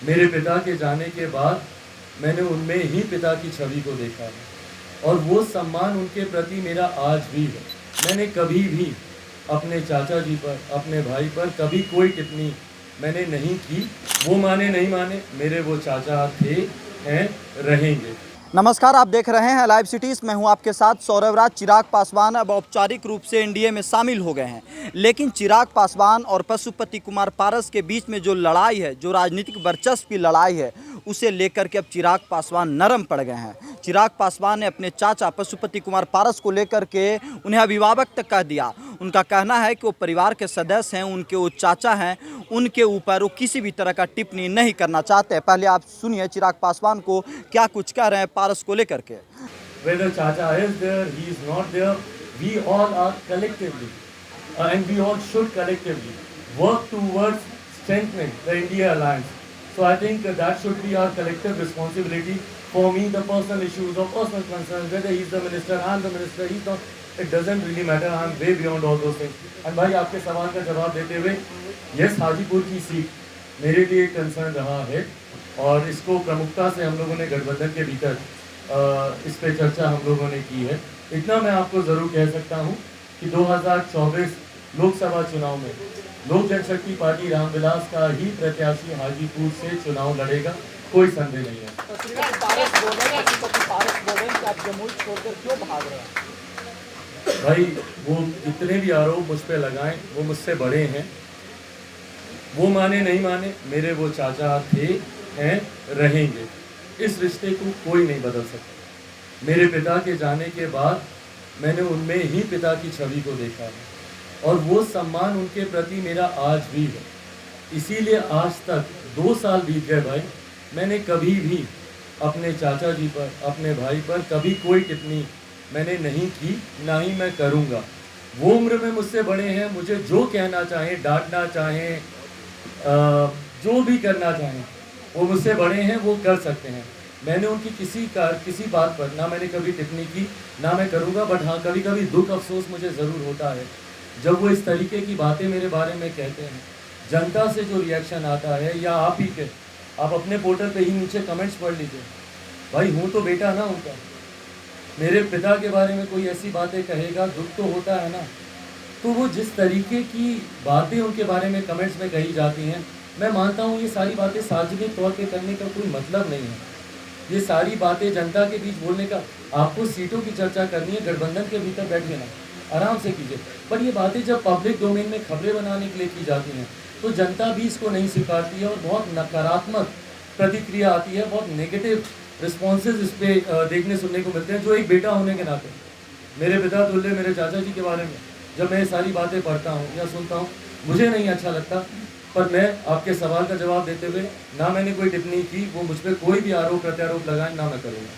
मेरे पिता के जाने के बाद मैंने उनमें ही पिता की छवि को देखा है और वो सम्मान उनके प्रति मेरा आज भी है। मैंने कभी भी अपने चाचा जी पर, अपने भाई पर कभी कोई टिप्पणी मैंने नहीं की। वो माने नहीं माने, मेरे वो चाचा थे, हैं, रहेंगे। नमस्कार, आप देख रहे हैं लाइव सिटीज़। मैं हूं आपके साथ सौरभ राज। चिराग पासवान अब औपचारिक रूप से एनडीए में शामिल हो गए हैं, लेकिन चिराग पासवान और पशुपति कुमार पारस के बीच में जो लड़ाई है, जो राजनीतिक वर्चस्व की लड़ाई है, उसे लेकर के अब चिराग पासवान नरम पड़ गए हैं। चिराग पासवान ने अपने चाचा पशुपति कुमार पारस को लेकर के उन्हें अभिभावक तक कह दिया। उनका कहना है कि वो परिवार के सदस्य हैं, उनके वो चाचा हैं, उनके ऊपर वो किसी भी तरह का टिप्पणी नहीं करना चाहते। पहले आप सुनिए चिराग पासवान को क्या कुछ कह रहे हैं पारस को लेकर के। Whether Chacha is there, he is not there, we all are collectively and we all should collectively work towards strengthening the India alliance. So I think that should be our collective responsibility. For me, the personal issues or personal concerns, whether he's the minister, I'm the minister, he's not, it doesn't really matter. I'm way beyond all those things. And भाई आपके सवाल का जवाब देते हुए, yes Hajipur की seat मेरे लिए एक कंसर्न रहा है और इसको प्रमुखता से हम लोगों ने गठबंधन के भीतर इस पे चर्चा हम लोगों ने की है। इतना मैं आपको ज़रूर कह सकता हूँ कि 2024 लोकसभा चुनाव में लोक जनशक्ति पार्टी रामविलास का ही प्रत्याशी हाजीपुर से चुनाव लड़ेगा, कोई संदेह नहीं है। भाई वो जितने भी आरोप मुझ पे लगाएं वो मुझसे बड़े हैं। वो माने नहीं माने, मेरे वो चाचा थे, हैं, रहेंगे। इस रिश्ते को कोई नहीं बदल सकता। मेरे पिता के जाने के बाद मैंने उनमें ही पिता की छवि को देखा है और वो सम्मान उनके प्रति मेरा आज भी है। इसीलिए आज तक 2 साल बीत गए भाई, मैंने कभी भी अपने चाचा जी पर, अपने भाई पर कभी कोई टिप्पणी मैंने नहीं की, ना ही मैं करूँगा। वो उम्र में मुझसे बड़े हैं, मुझे जो कहना चाहें, डांटना चाहें, जो भी करना चाहें, वो मुझसे बड़े हैं, वो कर सकते हैं। मैंने उनकी किसी बात पर ना मैंने कभी टिप्पणी की, ना मैं करूँगा। बट हाँ, कभी कभी दुख अफसोस मुझे ज़रूर होता है जब वो इस तरीके की बातें मेरे बारे में कहते हैं। जनता से जो रिएक्शन आता है, या आप ही के, आप अपने पोर्टल पे ही नीचे कमेंट्स पढ़ लीजिए। भाई हूँ तो बेटा ना उनका, मेरे पिता के बारे में कोई ऐसी बातें कहेगा, दुख तो होता है ना। तो वो जिस तरीके की बातें उनके बारे में कमेंट्स में कही जाती हैं, मैं मानता हूँ ये सारी बातें सार्वजनिक तौर पे करने का कोई मतलब नहीं है। ये सारी बातें जनता के बीच बोलने का, आपको सीटों की चर्चा करनी है, गठबंधन के भीतर बैठिए ना, आराम से कीजिए। पर ये बातें जब पब्लिक डोमेन में खबरें बनाने के लिए की जाती हैं तो जनता भी इसको नहीं स्वीकारती है और बहुत नकारात्मक प्रतिक्रिया आती है, बहुत नेगेटिव रिस्पॉन्सेज इस पर देखने सुनने को मिलते हैं। जो एक बेटा होने के नाते, मेरे पिता तुल्य मेरे चाचा जी के बारे में जब मैं सारी बातें पढ़ता हूँ या सुनता हूँ, मुझे नहीं अच्छा लगता। पर मैं आपके सवाल का जवाब देते हुए, ना मैंने कोई टिप्पणी की, वो मुझ पर कोई भी आरोप प्रत्यारोप लगाए, ना मैं करूँगा।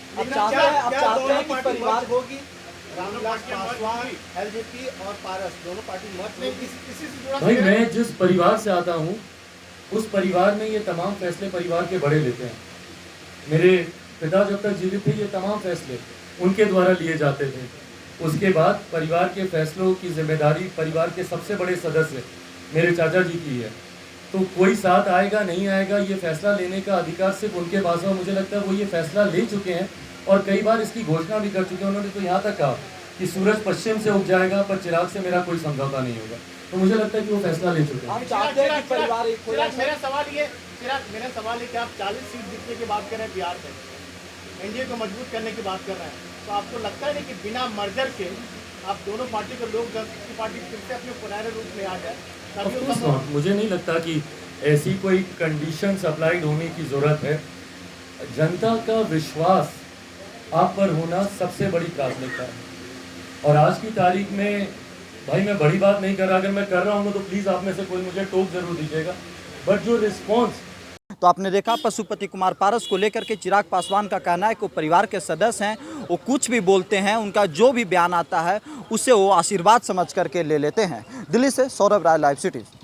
भाई मैं जिस परिवार से आता हूँ उस परिवार में ये तमाम फैसले परिवार के बड़े लेते हैं। मेरे पिता जब तक जीवित थे ये तमाम फैसले उनके द्वारा लिए जाते थे। उसके बाद परिवार के फैसलों की जिम्मेदारी परिवार के सबसे बड़े सदस्य मेरे चाचा जी की है। तो कोई साथ आएगा नहीं आएगा, ये फैसला लेने का अधिकार सिर्फ उनके पास है। मुझे लगता है वो ये फैसला ले चुके हैं और कई बार इसकी घोषणा भी कर चुके हैं। उन्होंने तो यहाँ तक कहा कि सूरज पश्चिम से उग जाएगा पर चिराग से मेरा कोई समझौता नहीं होगा। तो मुझे लगता है कि वो फैसला ले चुके हैं। मेरा सवाल है कि आप 40 सीट जीतने की बात कर रहे हैं बिहार में, एनडीए को मजबूत करने की बात कर रहे हैं, तो आपको लगता है कि बिना मर्जर के आप दोनों पार्टी को, लोक जनशक्ति पार्टी फिर से अपने पुराने रूप में आ जाए? मुझे नहीं लगता कि ऐसी कोई कंडीशंस अप्लाइड होने की ज़रूरत है। जनता का विश्वास आप पर होना सबसे बड़ी प्राथमिकता है और आज की तारीख में भाई मैं बड़ी बात नहीं कर रहा। अगर मैं कर रहा हूँ तो प्लीज़ आप में से कोई मुझे टोक जरूर दीजिएगा। बट जो रिस्पॉन्स, तो आपने देखा पशुपति कुमार पारस को लेकर के चिराग पासवान का कहना है कि वो परिवार के सदस्य हैं, वो कुछ भी बोलते हैं, उनका जो भी बयान आता है उसे वो आशीर्वाद समझ करके ले लेते हैं। दिल्ली से सौरभ राय, लाइव सिटीज़।